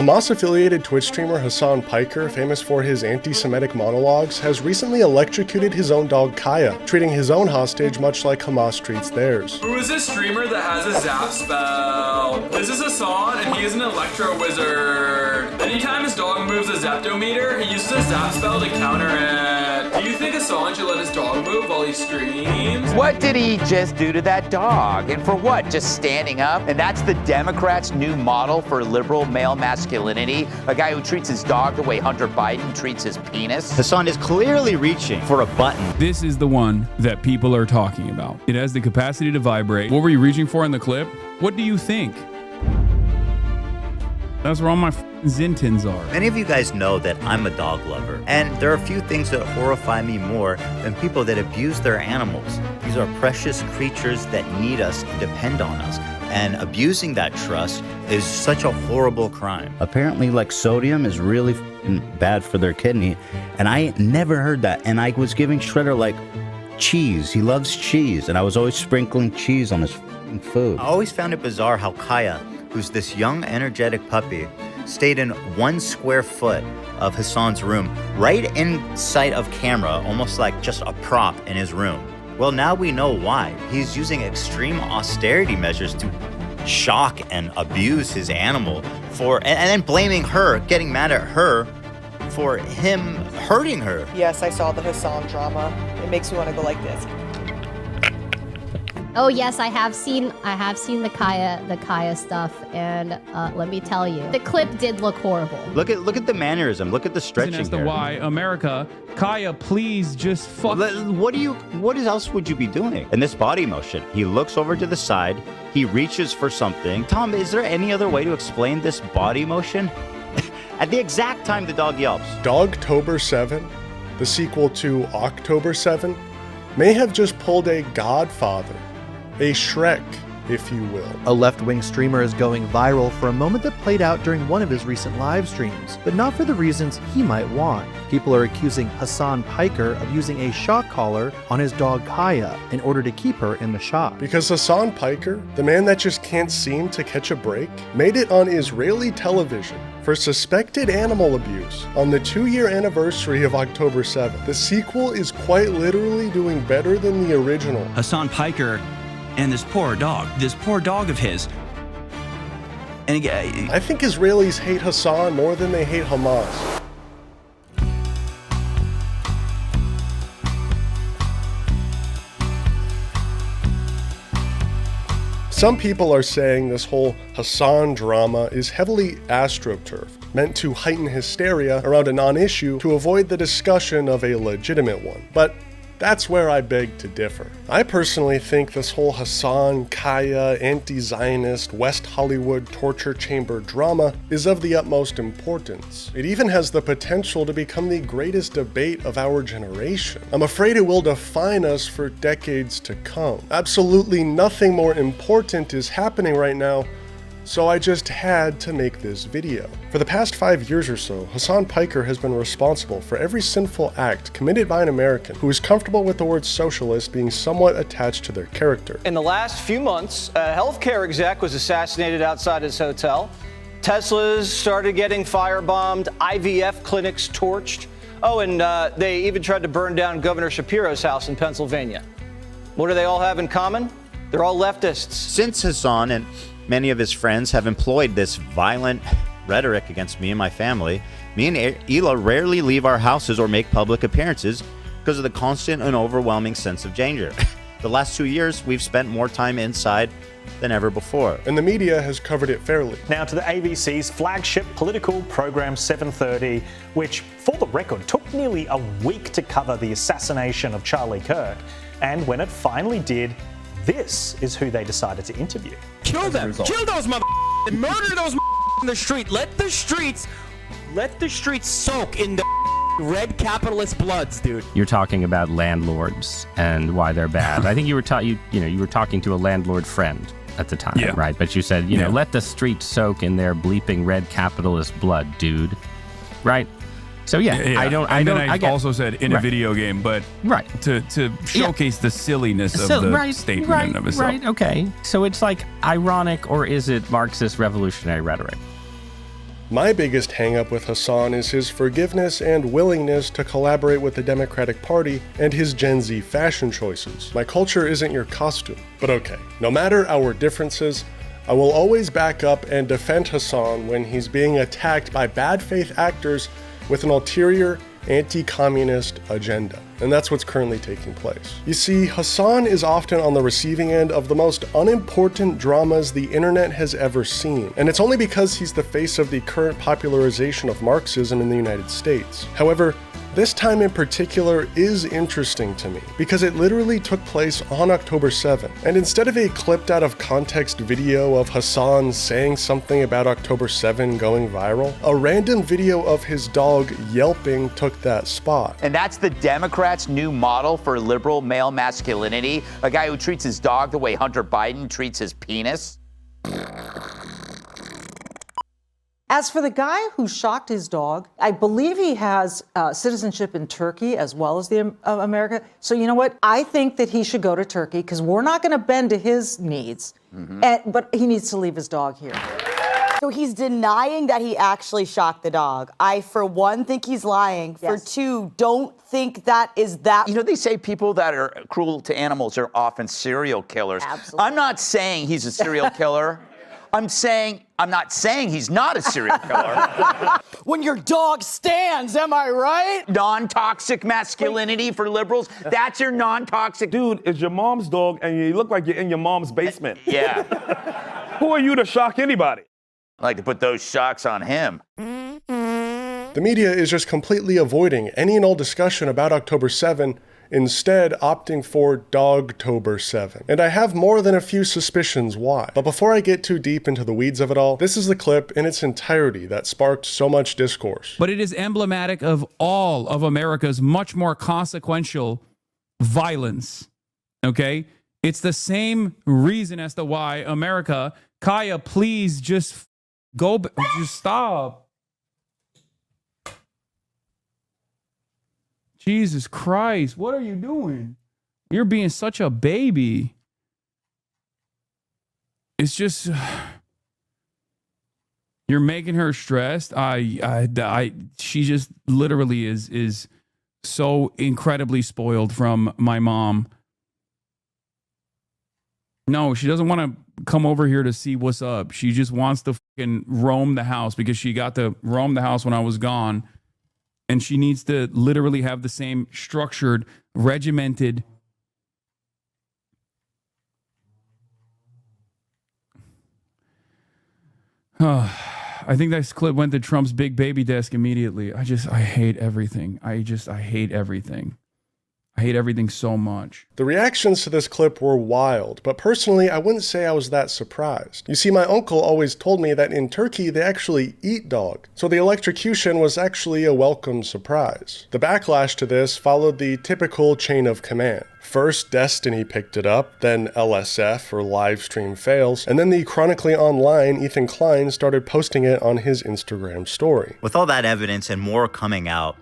Hamas-affiliated Twitch streamer Hasan Piker, famous for his anti-Semitic monologues, has recently electrocuted his own dog Kaya, treating his own hostage much like Hamas treats theirs. Who is this streamer that has a zap spell? This is Hasan, and he is an electro wizard. Anytime his dog moves a zapdometer, he uses a zap spell to counter it. Do you think Hasan should let his dog move while he streams? What did he just do to that dog? And for what? Just standing up? And that's the Democrats' new model for liberal male masculinity? A guy who treats his dog the way Hunter Biden treats his penis? Hasan is clearly reaching for a button. This is the one that people are talking about. It has the capacity to vibrate. What were you reaching for in the clip? What do you think? That's where all my Zintins are. Many of you guys know that I'm a dog lover, and there are a few things that horrify me more than people that abuse their animals. These are precious creatures that need us and depend on us, and abusing that trust is such a horrible crime. Apparently, like, sodium is really bad for their kidney, and I never heard that, and I was giving Shredder, like, cheese. He loves cheese, and I was always sprinkling cheese on his food. I always found it bizarre how Kaya, who's this young, energetic puppy, stayed in 1 square foot of Hasan's room, right in sight of camera, almost like just a prop in his room. Well, now we know why. He's using extreme austerity measures to shock and abuse his animal and then blaming her, getting mad at her for him hurting her. Yes, I saw the Hasan drama. It makes me want to go like this. Oh yes, I have seen the Kaya stuff, and let me tell you, the clip did look horrible. Look at the mannerism. Look at the stretching. As to why America, Kaya, please just fuck. What else would you be doing? In this body motion, he looks over to the side. He reaches for something. Tom, is there any other way to explain this body motion? At the exact time the dog yelps. Dogtober 7, the sequel to October 7, may have just pulled a Godfather. A Shrek, if you will. A left-wing streamer is going viral for a moment that played out during one of his recent live streams, but not for the reasons he might want. People are accusing Hasan Piker of using a shock collar on his dog Kaya in order to keep her in the shop. Because Hasan Piker, the man that just can't seem to catch a break, made it on Israeli television for suspected animal abuse on the 2-year anniversary of October 7th. The sequel is quite literally doing better than the original. Hasan Piker and this poor dog of his. And again, I think Israelis hate Hasan more than they hate Hamas. Some people are saying this whole Hasan drama is heavily astroturfed, meant to heighten hysteria around a non-issue to avoid the discussion of a legitimate one. But that's where I beg to differ. I personally think this whole Hasan, Kaya, anti-Zionist, West Hollywood torture chamber drama is of the utmost importance. It even has the potential to become the greatest debate of our generation. I'm afraid it will define us for decades to come. Absolutely nothing more important is happening right now, so I just had to make this video. For the past 5 years or so, Hasan Piker has been responsible for every sinful act committed by an American who is comfortable with the word socialist being somewhat attached to their character. In the last few months, a healthcare exec was assassinated outside his hotel. Teslas started getting firebombed, IVF clinics torched. Oh, and they even tried to burn down Governor Shapiro's house in Pennsylvania. What do they all have in common? They're all leftists. Since Hasan and many of his friends have employed this violent rhetoric against me and my family, me and Hila rarely leave our houses or make public appearances because of the constant and overwhelming sense of danger. The last 2 years, we've spent more time inside than ever before. And the media has covered it fairly. Now to the ABC's flagship political program 7:30, which, for the record, took nearly a week to cover the assassination of Charlie Kirk. And when it finally did, this is who they decided to interview. Kill them! Kill those and murder those in the street! Let the streets soak in the red capitalist bloods, dude. You're talking about landlords and why they're bad. I think you were talking to a landlord friend at the time, right? But you said, you know, let the streets soak in their bleeping red capitalist blood, dude. Right? So I also said in a video game, but to showcase the silliness of the statement in of itself. Right, okay. So it's like ironic, or is it Marxist revolutionary rhetoric? My biggest hang-up with Hasan is his forgiveness and willingness to collaborate with the Democratic Party and his Gen Z fashion choices. My culture isn't your costume. But okay, no matter our differences, I will always back up and defend Hasan when he's being attacked by bad faith actors with an ulterior anti-communist agenda. And that's what's currently taking place. You see, Hasan is often on the receiving end of the most unimportant dramas the internet has ever seen. And it's only because he's the face of the current popularization of Marxism in the United States. However, this time in particular is interesting to me because it literally took place on October 7th. And instead of a clipped out of context video of Hasan saying something about October 7 going viral, a random video of his dog yelping took that spot. And that's the Democrats' new model for liberal male masculinity. A guy who treats his dog the way Hunter Biden treats his penis. As for the guy who shocked his dog, I believe he has citizenship in Turkey as well as the America. So you know what? I think that he should go to Turkey because we're not going to bend to his needs. But he needs to leave his dog here. So he's denying that he actually shocked the dog. I, for one, think he's lying. Yes. For two, don't think that is that. You know, they say people that are cruel to animals are often serial killers. Absolutely. I'm not saying he's a serial killer. I'm not saying he's not a serial killer. When your dog stands, am I right? Non-toxic masculinity for liberals. That's your non-toxic. Dude, it's your mom's dog and you look like you're in your mom's basement. Yeah. Who are you to shock anybody? I like to put those shocks on him. The media is just completely avoiding any and all discussion about October 7, instead opting for Dogtober 7. And I have more than a few suspicions why. But before I get too deep into the weeds of it all, this is the clip in its entirety that sparked so much discourse. But it is emblematic of all of America's much more consequential violence, okay? It's the same reason as to why America, Kaya, please just just stop. Jesus Christ, what are you doing? You're being such a baby. It's just, you're making her stressed. She just literally is so incredibly spoiled from my mom. No, she doesn't want to come over here to see what's up. She just wants to fucking roam the house because she got to roam the house when I was gone. And she needs to literally have the same structured, regimented. I think that clip went to Trump's big baby desk immediately. I hate everything. I hate everything. I hate everything so much. The reactions to this clip were wild, but personally, I wouldn't say I was that surprised. You see, my uncle always told me that in Turkey, they actually eat dog, so the electrocution was actually a welcome surprise. The backlash to this followed the typical chain of command. First, Destiny picked it up, then LSF, or livestream fails, and then the chronically online Ethan Klein started posting it on his Instagram story. With all that evidence and more coming out,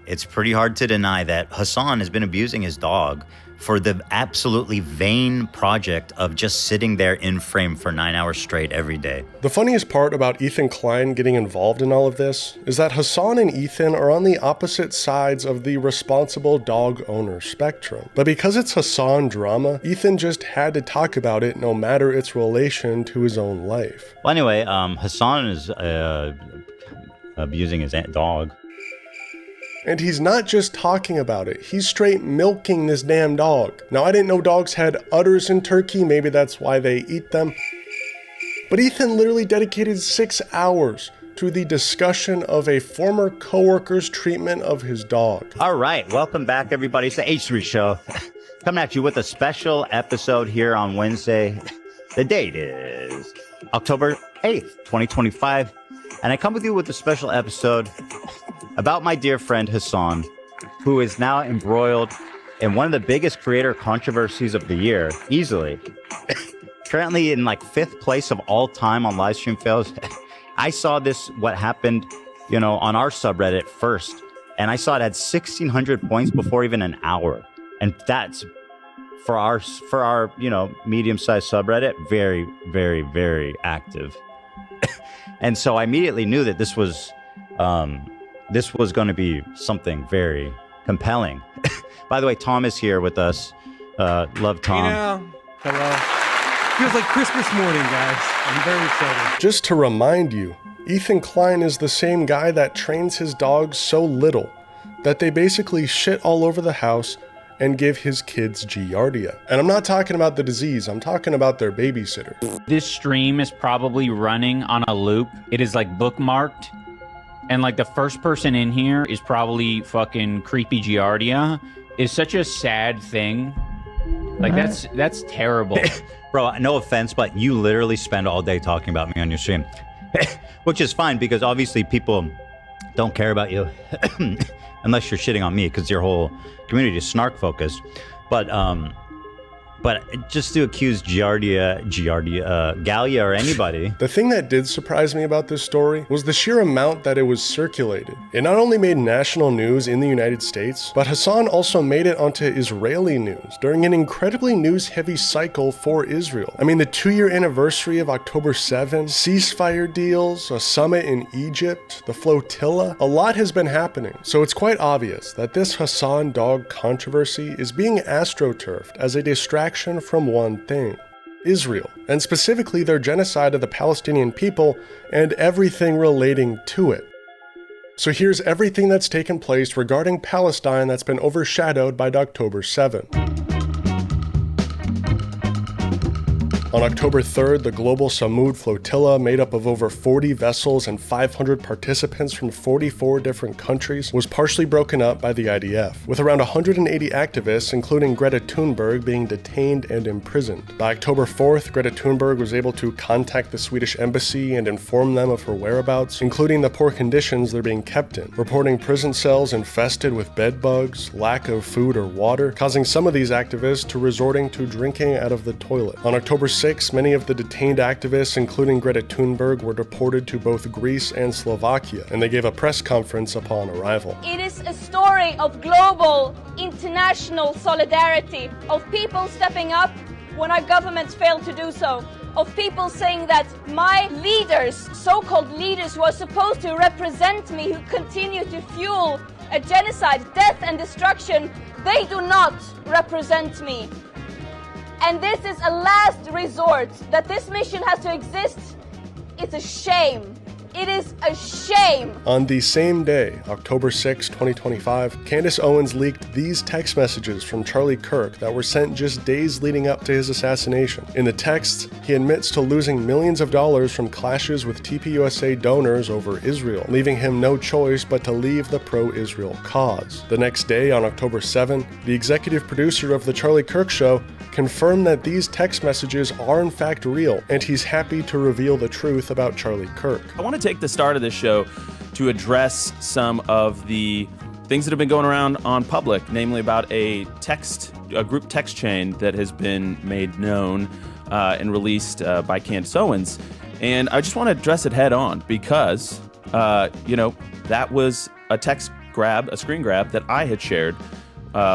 it's pretty hard to deny that Hasan has been abusing his dog for the absolutely vain project of just sitting there in frame for 9 hours straight every day. The funniest part about Ethan Klein getting involved in all of this is that Hasan and Ethan are on the opposite sides of the responsible dog owner spectrum. But because it's Hasan drama, Ethan just had to talk about it no matter its relation to his own life. Well, anyway, Hasan is abusing his dog. And he's not just talking about it, he's straight milking this damn dog. Now, I didn't know dogs had udders in Turkey, maybe that's why they eat them. But Ethan literally dedicated 6 hours to the discussion of a former coworker's treatment of his dog. All right, welcome back, everybody. It's the H3 Show. Coming at you with a special episode here on Wednesday. The date is October 8th, 2025. And I come with you with a special episode about my dear friend Hasan, who is now embroiled in one of the biggest creator controversies of the year, easily. Currently in like 5th place of all time on live stream fails. I saw what happened, on our subreddit first, and I saw it had 1,600 points before even an hour. And that's for our medium-sized subreddit, very, very, very active. And so I immediately knew that this was going to be something very compelling. By the way, Tom is here with us. Love Tom. Hello. Feels like Christmas morning, guys. I'm very excited. Just to remind you, Ethan Klein is the same guy that trains his dogs so little that they basically shit all over the house and give his kids Giardia. And I'm not talking about the disease, I'm talking about their babysitter. This stream is probably running on a loop. It is like bookmarked. And like the first person in here is probably fucking creepy Giardia. It's such a sad thing. Like that's terrible. Bro, no offense, but you literally spend all day talking about me on your stream. Which is fine because obviously people don't care about you unless you're shitting on me because your whole community is snark focused. But just to accuse Giardia, Gallia, or anybody. The thing that did surprise me about this story was the sheer amount that it was circulated. It not only made national news in the United States, but Hasan also made it onto Israeli news during an incredibly news-heavy cycle for Israel. I mean, the 2-year anniversary of October 7, ceasefire deals, a summit in Egypt, the flotilla, a lot has been happening. So it's quite obvious that this Hasan dog controversy is being astroturfed as a distraction from one thing: Israel, and specifically their genocide of the Palestinian people and everything relating to it. So here's everything that's taken place regarding Palestine that's been overshadowed by October 7. On October 3rd, the global Samud flotilla, made up of over 40 vessels and 500 participants from 44 different countries, was partially broken up by the IDF, with around 180 activists, including Greta Thunberg, being detained and imprisoned. By October 4th, Greta Thunberg was able to contact the Swedish embassy and inform them of her whereabouts, including the poor conditions they're being kept in, reporting prison cells infested with bed bugs, lack of food or water, causing some of these activists to resorting to drinking out of the toilet. On October 6th, many of the detained activists, including Greta Thunberg, were deported to both Greece and Slovakia, and they gave a press conference upon arrival. It is a story of global, international solidarity, of people stepping up when our governments fail to do so, of people saying that my leaders, so-called leaders who are supposed to represent me, who continue to fuel a genocide, death and destruction, they do not represent me. And this is a last resort. That this mission has to exist, it's a shame. It is a shame. On the same day, October 6, 2025, Candace Owens leaked these text messages from Charlie Kirk that were sent just days leading up to his assassination. In the texts, he admits to losing millions of dollars from clashes with TPUSA donors over Israel, leaving him no choice but to leave the pro-Israel cause. The next day, on October 7, the executive producer of The Charlie Kirk Show confirmed that these text messages are in fact real, and he's happy to reveal the truth about Charlie Kirk. I want to take the start of this show to address some of the things that have been going around on public, namely about a group text chain that has been made known and released by Candace Owens. And I just want to address it head on because, that was a screen grab that I had shared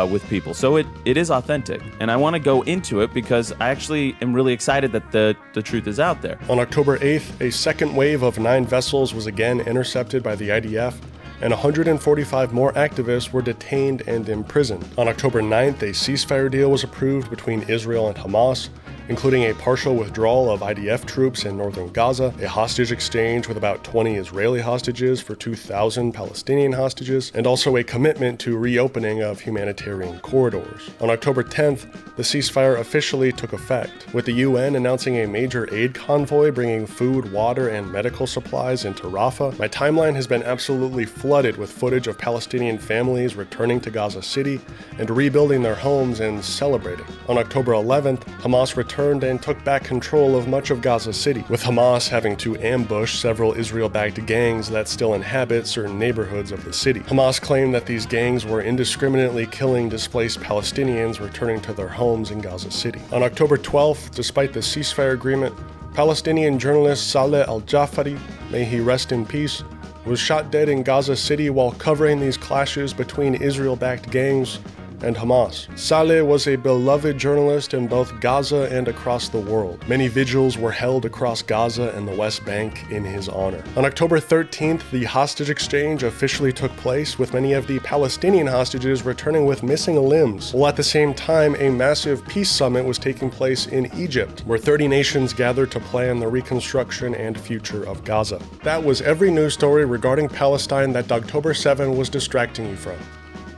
with people. So it is authentic. And I want to go into it because I actually am really excited that the truth is out there. On October 8th, a second wave of 9 vessels was again intercepted by the IDF, and 145 more activists were detained and imprisoned. On October 9th, a ceasefire deal was approved between Israel and Hamas, including a partial withdrawal of IDF troops in northern Gaza, a hostage exchange with about 20 Israeli hostages for 2,000 Palestinian hostages, and also a commitment to reopening of humanitarian corridors. On October 10th, the ceasefire officially took effect, with the UN announcing a major aid convoy bringing food, water, and medical supplies into Rafah. My timeline has been absolutely flooded with footage of Palestinian families returning to Gaza City and rebuilding their homes and celebrating. On October 11th, Hamas returned and took back control of much of Gaza City, with Hamas having to ambush several Israel-backed gangs that still inhabit certain neighborhoods of the city. Hamas claimed that these gangs were indiscriminately killing displaced Palestinians returning to their homes in Gaza City. On October 12th, despite the ceasefire agreement, Palestinian journalist Saleh al-Jafari, may he rest in peace, was shot dead in Gaza City while covering these clashes between Israel-backed gangs and Hamas. Saleh was a beloved journalist in both Gaza and across the world. Many vigils were held across Gaza and the West Bank in his honor. On October 13th, the hostage exchange officially took place, with many of the Palestinian hostages returning with missing limbs, while at the same time a massive peace summit was taking place in Egypt, where 30 nations gathered to plan the reconstruction and future of Gaza. That was every news story regarding Palestine that Dogtober 7 was distracting you from.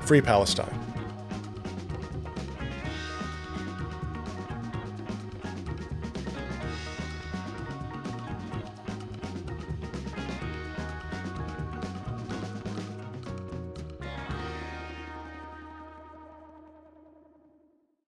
Free Palestine.